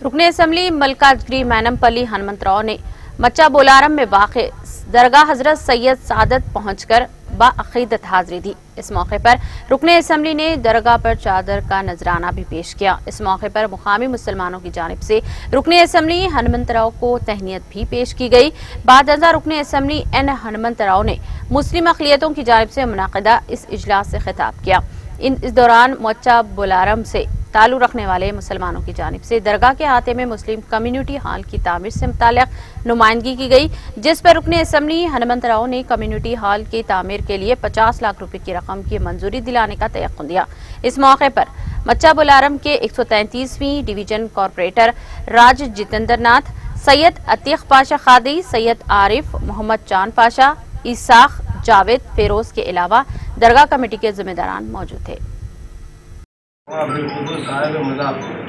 रुकन असम्बली मलकाजगिरी मैनमपल्ली हनुमंतराव ने मच्चा बोलारम में वाक़े दरगाह हजरत सैयद सादत पहुंचकर बाअक़ीदत हाज़िरी दी। इस मौके पर रुकन असम्बली ने दरगाह पर चादर का नजराना भी पेश किया। इस मौके पर मुकामी मुसलमानों की जानिब से रुकन असम्बली हनुमंतराव को तहनीत भी पेश की गई। बादअज़ा रुकन असम्बली एन हनुमंतराव ने मुस्लिम अक़लियतों की जानिब से मुनाक़िदा इस इजलास से खिताब किया। इस दौरान मच्चा बोलारम से ताल्लुक़ रखने वाले मुसलमानों की जानिब से दरगाह के अहाते में मुस्लिम कम्युनिटी हॉल की तामीर से मुताल्लिक़ नुमाइंदगी की गई, जिस पर रुकन असम्बली हनुमंतराव ने कम्युनिटी हॉल की तामीर के लिए 50 लाख रुपए की रकम की मंजूरी दिलाने का तयक़्कुन दिया। इस मौके पर मच्चा बोलारम के 133वीं डिवीजन कॉर्पोरेटर राज जितेंद्र नाथ, सैयद अतीक पाशा खादी, सैयद आरिफ, मोहम्मद चांद पाशा, इसाक, जावेद, फेरोज के अलावा दरगाह कमेटी के जिम्मेदारान मौजूद थे।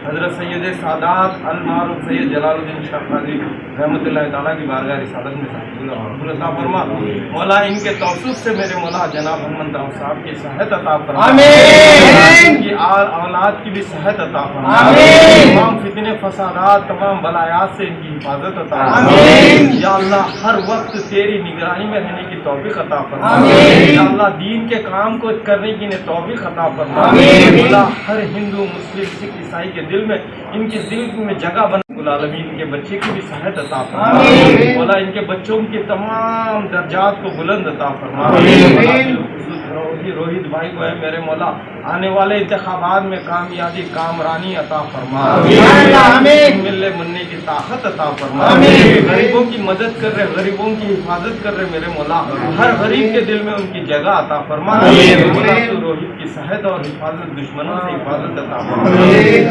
हज़रत सैयद सादात अल मारूफ सैयद जलालुद्दीन शाह काजी रहमतुल्लाह ताला की बारगाह रिसालत में कबूल अता फरमा। मौला इनके तौसूफ से मेरे मौला जनाब हनुमंतराव साहब की सेहत अता फरमा, आमीन। इनकी औलाद की भी सेहत अता फरमा, आमीन। तमाम फितने फसादात तमाम बलायात से इनकी हिफाजत अता फरमा, आमीन। या अल्लाह हर वक्त तेरी निगरानी में रहने की तौफीक अता फरमा, आमीन। या अल्लाह दीन के काम को करने की इन्हें तौफीक अता फरमा, आमीन। मौला हर हिंदू मुस्लिम सिख ईसाई के दिल में इनके दिल में जगह बना आलमीन के बच्चे की भी सेहत अता फरमा, मौला इनके बच्चों के तमाम दर्जात को बुलंद अता फरमा। रोहित भाई को है मेरे मौला आने वाले इंतखाबात में कामयाबी कामरानी अता फरमा, मिलने मनने की ताकत अता फरमा, गरीबों की मदद कर रहे, गरीबों की हिफाजत कर रहे मेरे मौला हर गरीब के दिल में उनकी जगह अता फरमा। रोहित की सेहत और हिफाजत दुश्मनों से हिफाजत अता फरमा।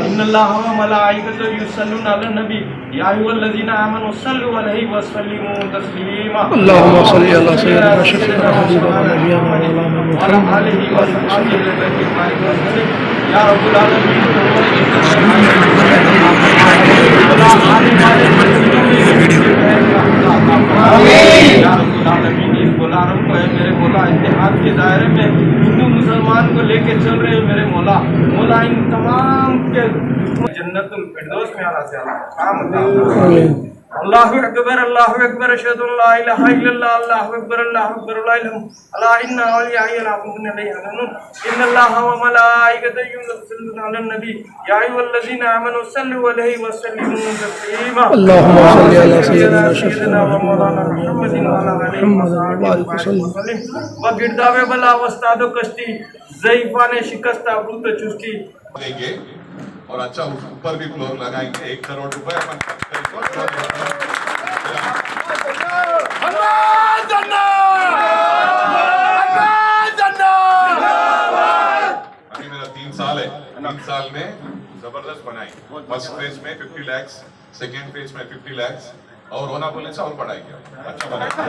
इन्नल्लाह व मलाइकतहु युसल्लूना अलन नबी या अय्युहल्लज़ीना आमनू सल्लु अलैहि व सल्लिमू तस्लीमा। अल्लाहुम्मा सल्लि अला सय्यिदिना शफीना हबीबना नबियना मौलाना मुहम्मद आलिहि व सहाबिहि वसल्लम या रब्बुल आलमीन। इस बोलारम को है मेरे मौला इत्तेहाद के दायरे में हिंदू मुसलमान को लेके चल रहे मेरे मौला, मौला इन तमाम के जन्नतुल फिरदौस में आला से आला। अल्लाहु अकबर अशहदु अल्ला इलाहा इल्लल्लाह अल्लाहु अकबर ला इलाहा अला इन्ना औलिया रब्बुना लयहनुन इन्नल्लाहा व मलाइकतहु युसल्लूना अलन नबी या अय्युहल्लज़ीना आमनू सल्लु अलैहि व सल्लिमू तस्लीमा। अल्लाहुम्मा सल्लि अला सय्यिदिना शफीना व मौलाना मुहम्मदिन व अला आलिहि व सल्लम व गिरदावे बला वस्तादो कश्ती ज़ईफा ने शिकस्त अबूत चुस्ती देंगे और अच्छा ऊपर भी फ्लोर लगाएंगे। 1 करोड़ रुपए अपन अभी मेरा 3 साल है, 3 साल में जबरदस्त बनाई। फर्स्ट फेज में 50 लाख, सेकेंड फेज में 50 लाख और होना बोलने से और बढ़ाएंगे। अच्छा बनाएंगे।